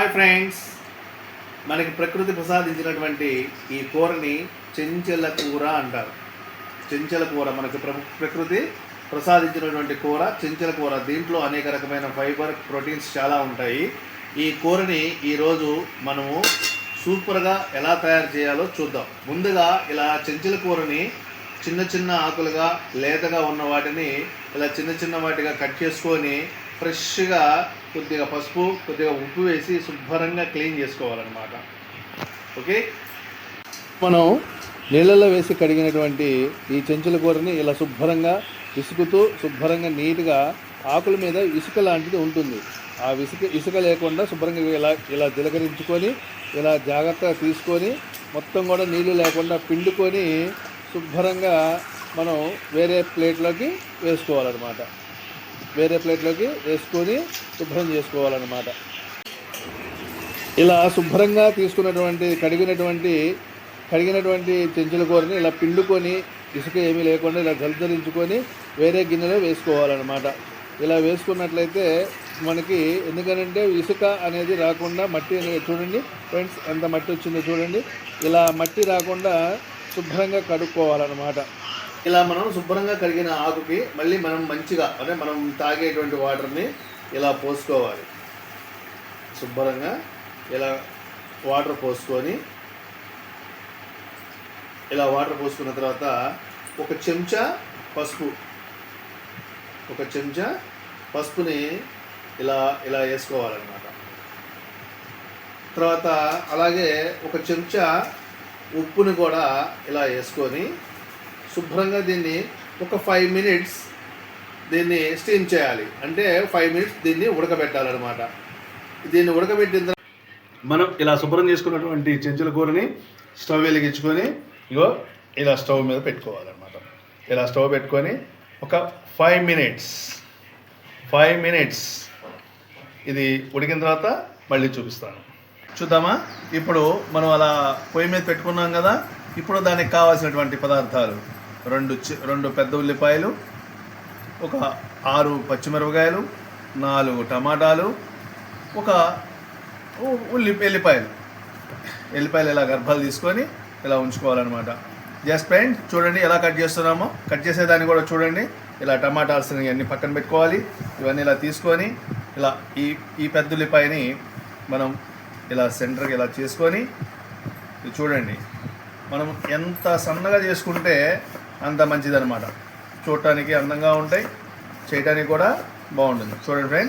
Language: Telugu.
హాయ్ ఫ్రెండ్స్, మనకి ప్రకృతి ప్రసాదించినటువంటి ఈ కూరని చెంచెల కూర అంటారు. చెంచెల కూర మనకి ప్రకృతి ప్రసాదించినటువంటి కూర చెంచెల కూర. దీంట్లో అనేక రకమైన ఫైబర్, ప్రోటీన్స్ చాలా ఉంటాయి. ఈ కూరని ఈరోజు మనము సూపర్గా ఎలా తయారు చేయాలో చూద్దాం. ముందుగా ఇలా చెంచెల కూరని చిన్న చిన్న ఆకులుగా లేతగా ఉన్న వాటిని ఇలా చిన్న చిన్న వాటిగా కట్ చేసుకొని ఫ్రెష్గా కొద్దిగా పసుపు, కొద్దిగా ఉప్పు వేసి శుభ్రంగా క్లీన్ చేసుకోవాలన్నమాట. ఓకే, మనం నీళ్ళల్లో వేసి కడిగినటువంటి ఈ చెంచుల కూరని ఇలా శుభ్రంగా ఇసుకుతూ శుభ్రంగా నీట్గా ఆకుల మీద ఇసుక లాంటిది ఉంటుంది. ఆ ఇసుక లేకుండా శుభ్రంగా ఇలా జీలకరించుకొని ఇలా జాగ్రత్తగా తీసుకొని మొత్తం కూడా నీళ్ళు లేకుండా పిండుకొని శుభ్రంగా మనం వేరే ప్లేట్లోకి వేసుకోవాలన్నమాట. వేరే ప్లేట్లోకి వేసుకొని శుభ్రం చేసుకోవాలన్నమాట. ఇలా శుభ్రంగా తీసుకున్నటువంటి కడిగినటువంటి చెంచుల కూరని ఇలా పిండుకొని ఇసుక ఏమీ లేకుండా ఇలా జలదరించుకొని వేరే గిన్నెలో వేసుకోవాలన్నమాట. ఇలా వేసుకున్నట్లయితే మనకి ఎందుకనంటే ఇసుక అనేది రాకుండా మట్టి అనేది చూడండి ఫ్రెండ్స్, ఎంత మట్టి వచ్చిందో చూడండి. ఇలా మట్టి రాకుండా శుభ్రంగా కడుక్కోవాలన్నమాట. ఇలా మనం శుభ్రంగా కడిగిన ఆకుకి మళ్ళీ మనం మంచిగా అంటే మనం తాగేటువంటి వాటర్ని ఇలా పోసుకోవాలి. శుభ్రంగా ఇలా వాటర్ పోసుకొని ఇలా వాటర్ పోసుకున్న తర్వాత ఒక చెంచా పసుపుని ఇలా వేసుకోవాలన్నమాట. తర్వాత అలాగే ఒక చెంచా ఉప్పుని కూడా ఇలా వేసుకొని శుభ్రంగా దీన్ని ఒక 5 minutes దీన్ని స్టీమ్ చేయాలి. అంటే 5 minutes దీన్ని ఉడకబెట్టాలన్నమాట. దీన్ని ఉడకబెట్టిన తర్వాత మనం ఇలా శుభ్రం చేసుకున్నటువంటి చెంచుల కూరని స్టవ్ వెలిగించుకొని ఇలా స్టవ్ మీద పెట్టుకోవాలన్నమాట. ఇలా స్టవ్ పెట్టుకొని ఒక 5 minutes ఇది ఉడికిన తర్వాత మళ్ళీ చూపిస్తాను. చూద్దామా? ఇప్పుడు మనం అలా పొయ్యి మీద పెట్టుకున్నాం కదా. ఇప్పుడు దానికి కావాల్సినటువంటి పదార్థాలు 2 పెద్ద ఉల్లిపాయలు, ఒక 6 పచ్చిమిరపకాయలు, 4 టమాటాలు, ఒక ఎల్లిపాయలు ఇలా గర్భాలు తీసుకొని ఇలా ఉంచుకోవాలన్నమాట. జస్ట్ ఫ్రెండ్ చూడండి ఎలా కట్ చేస్తున్నామో. కట్ చేసేదాన్ని కూడా చూడండి. ఇలా టమాటాల్స్ అన్నీ పక్కన పెట్టుకోవాలి. ఇవన్నీ ఇలా తీసుకొని ఇలా ఈ పెద్ద ఉల్లిపాయని మనం ఇలా సెంటర్కి ఇలా చేసుకొని చూడండి. మనం ఎంత సన్నగా చేసుకుంటే అంత మంచిదన్నమాట. చూడటానికి అందంగా ఉంటాయి, చేయటానికి కూడా బాగుంటుంది. చూడండి ఫ్రెండ్స్,